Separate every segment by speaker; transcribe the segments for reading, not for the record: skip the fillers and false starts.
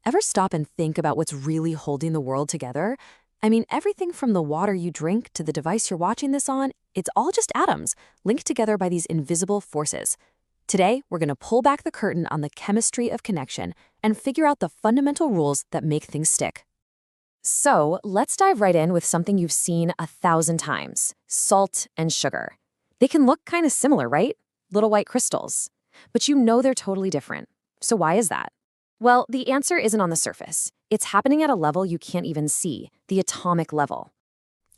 Speaker 1: Ever stop and think about what's really holding the world together? I mean, everything from the water you drink to the device you're watching this on, it's all just atoms, linked together by these invisible forces. Today, we're going to pull back the curtain on the chemistry of connection and figure out the fundamental rules that make things stick. So, let's dive right in with something you've seen 1,000 times: salt and sugar. They can look kind of similar, right? Little white crystals. But you know they're totally different. So why is that? Well, the answer isn't on the surface. It's happening at a level you can't even see, the atomic level.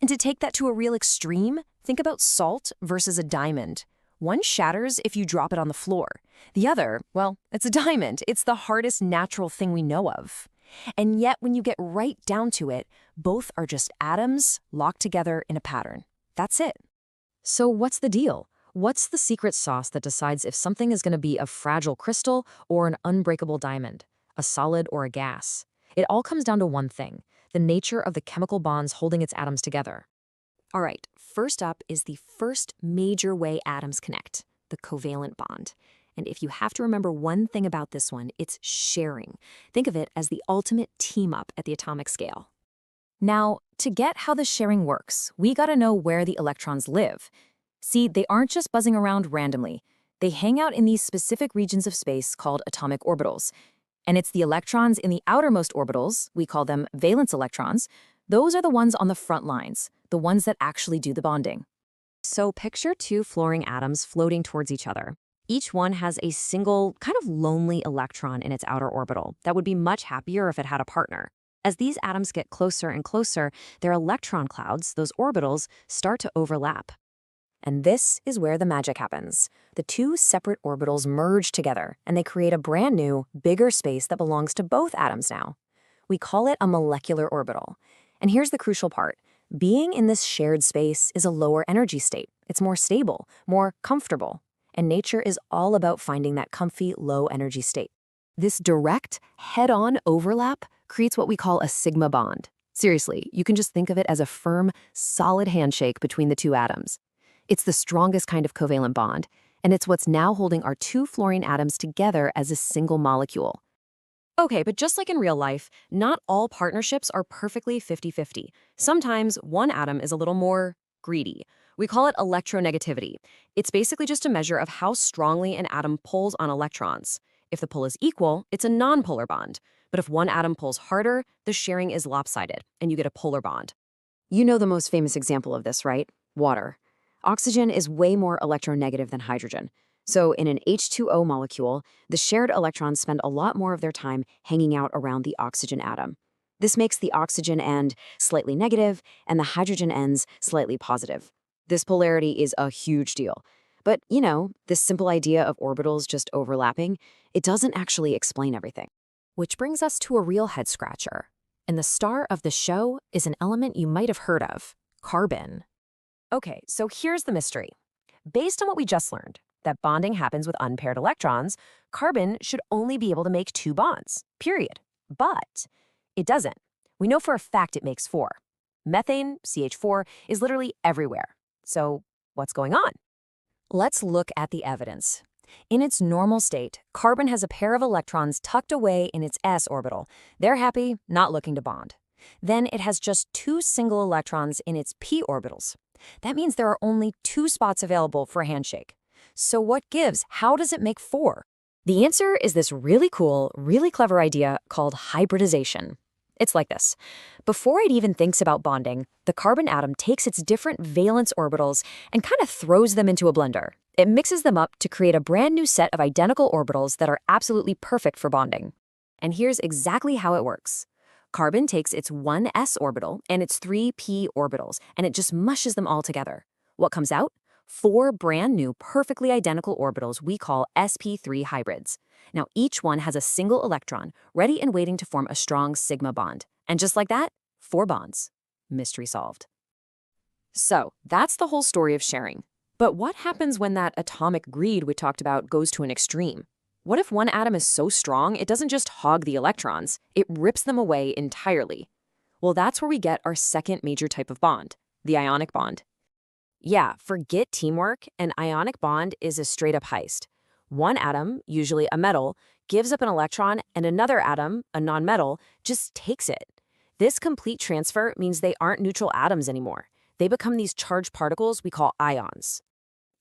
Speaker 1: And to take that to a real extreme, think about salt versus a diamond. One shatters if you drop it on the floor. The other, well, it's a diamond. It's the hardest natural thing we know of. And yet, when you get right down to it, both are just atoms locked together in a pattern. That's it. So what's the deal? What's the secret sauce that decides if something is going to be a fragile crystal or an unbreakable diamond, a solid or a gas? It all comes down to one thing: the nature of the chemical bonds holding its atoms together. All right, first up is the first major way atoms connect, the covalent bond. And if you have to remember one thing about this one, it's sharing. Think of it as the ultimate team-up at the atomic scale. Now, to get how the sharing works, we gotta know where the electrons live. See, they aren't just buzzing around randomly. They hang out in these specific regions of space called atomic orbitals. And it's the electrons in the outermost orbitals, we call them valence electrons. Those are the ones on the front lines, the ones that actually do the bonding. So picture two fluorine atoms floating towards each other. Each one has a single, kind of lonely electron in its outer orbital that would be much happier if it had a partner. As these atoms get closer and closer, their electron clouds, those orbitals, start to overlap. And this is where the magic happens. The two separate orbitals merge together, and they create a brand new, bigger space that belongs to both atoms now. We call it a molecular orbital. And here's the crucial part. Being in this shared space is a lower energy state. It's more stable, more comfortable. And nature is all about finding that comfy, low energy state. This direct, head-on overlap creates what we call a sigma bond. Seriously, you can just think of it as a firm, solid handshake between the two atoms. It's the strongest kind of covalent bond, and it's what's now holding our two fluorine atoms together as a single molecule. Okay, but just like in real life, not all partnerships are perfectly 50-50. Sometimes one atom is a little more greedy. We call it electronegativity. It's basically just a measure of how strongly an atom pulls on electrons. If the pull is equal, it's a nonpolar bond. But if one atom pulls harder, the sharing is lopsided, and you get a polar bond. You know the most famous example of this, right? Water. Oxygen is way more electronegative than hydrogen. So in an H2O molecule, the shared electrons spend a lot more of their time hanging out around the oxygen atom. This makes the oxygen end slightly negative and the hydrogen ends slightly positive. This polarity is a huge deal. But, this simple idea of orbitals just overlapping, it doesn't actually explain everything. Which brings us to a real head-scratcher. And the star of the show is an element you might have heard of: carbon. Okay, so here's the mystery. Based on what we just learned, that bonding happens with unpaired electrons, carbon should only be able to make 2 bonds, period. But it doesn't. We know for a fact it makes 4. Methane, CH4, is literally everywhere. So what's going on? Let's look at the evidence. In its normal state, carbon has a pair of electrons tucked away in its s orbital. They're happy, not looking to bond. Then it has just 2 single electrons in its p orbitals. That means there are only 2 spots available for a handshake. So what gives? How does it make 4? The answer is this really cool, really clever idea called hybridization. It's like this. Before it even thinks about bonding, the carbon atom takes its different valence orbitals and kind of throws them into a blender. It mixes them up to create a brand new set of identical orbitals that are absolutely perfect for bonding. And here's exactly how it works. Carbon takes its 1s orbital and its 3 p orbitals, and it just mushes them all together. What comes out? 4 brand new, perfectly identical orbitals we call sp3 hybrids. Now, each one has a single electron, ready and waiting to form a strong sigma bond. And just like that, 4 bonds. Mystery solved. So, that's the whole story of sharing. But what happens when that atomic greed we talked about goes to an extreme? What if one atom is so strong it doesn't just hog the electrons, it rips them away entirely? Well, that's where we get our second major type of bond, the ionic bond. Yeah, forget teamwork, an ionic bond is a straight-up heist. One atom, usually a metal, gives up an electron, and another atom, a nonmetal, just takes it. This complete transfer means they aren't neutral atoms anymore. They become these charged particles we call ions.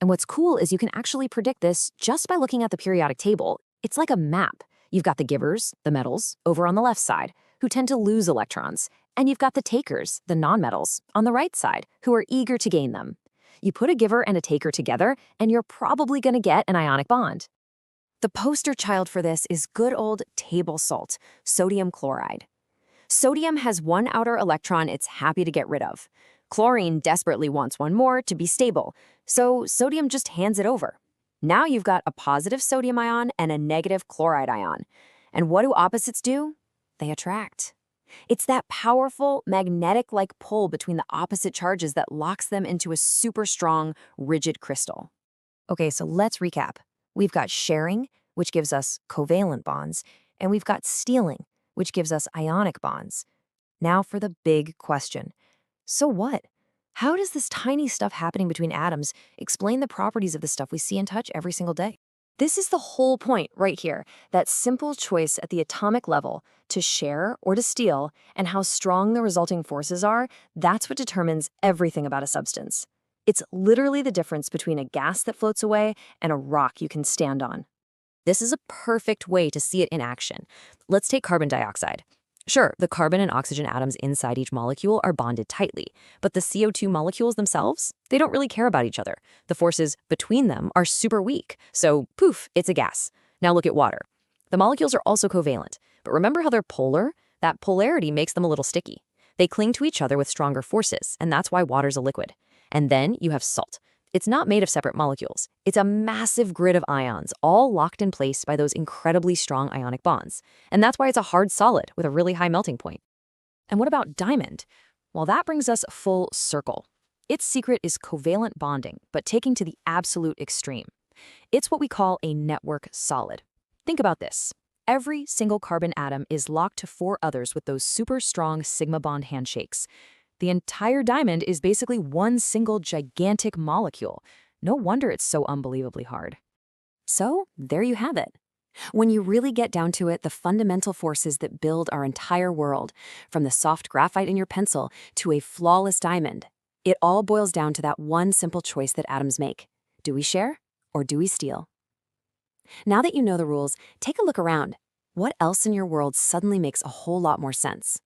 Speaker 1: And what's cool is you can actually predict this just by looking at the periodic table. It's like a map. You've got the givers, the metals, over on the left side, who tend to lose electrons. And you've got the takers, the nonmetals, on the right side, who are eager to gain them. You put a giver and a taker together, and you're probably going to get an ionic bond. The poster child for this is good old table salt, sodium chloride. Sodium has one outer electron it's happy to get rid of. Chlorine desperately wants one more to be stable, so sodium just hands it over. Now you've got a positive sodium ion and a negative chloride ion. And what do opposites do? They attract. It's that powerful, magnetic-like pull between the opposite charges that locks them into a super strong, rigid crystal. Okay, so let's recap. We've got sharing, which gives us covalent bonds, and we've got stealing, which gives us ionic bonds. Now for the big question. So what? How does this tiny stuff happening between atoms explain the properties of the stuff we see and touch every single day? This is the whole point right here, that simple choice at the atomic level to share or to steal, and how strong the resulting forces are, that's what determines everything about a substance. It's literally the difference between a gas that floats away and a rock you can stand on. This is a perfect way to see it in action. Let's take carbon dioxide. Sure, the carbon and oxygen atoms inside each molecule are bonded tightly, but the CO2 molecules themselves, they don't really care about each other. The forces between them are super weak, so poof, it's a gas. Now look at water. The molecules are also covalent, but remember how they're polar? That polarity makes them a little sticky. They cling to each other with stronger forces, and that's why water's a liquid. And then you have salt. It's not made of separate molecules. It's a massive grid of ions, all locked in place by those incredibly strong ionic bonds. And that's why it's a hard solid with a really high melting point. And what about diamond? Well, that brings us full circle. Its secret is covalent bonding, but taking to the absolute extreme. It's what we call a network solid. Think about this. Every single carbon atom is locked to 4 others with those super strong sigma bond handshakes. The entire diamond is basically one single gigantic molecule. No wonder it's so unbelievably hard. So, there you have it. When you really get down to it, the fundamental forces that build our entire world, from the soft graphite in your pencil to a flawless diamond, it all boils down to that one simple choice that atoms make. Do we share or do we steal? Now that you know the rules, take a look around. What else in your world suddenly makes a whole lot more sense?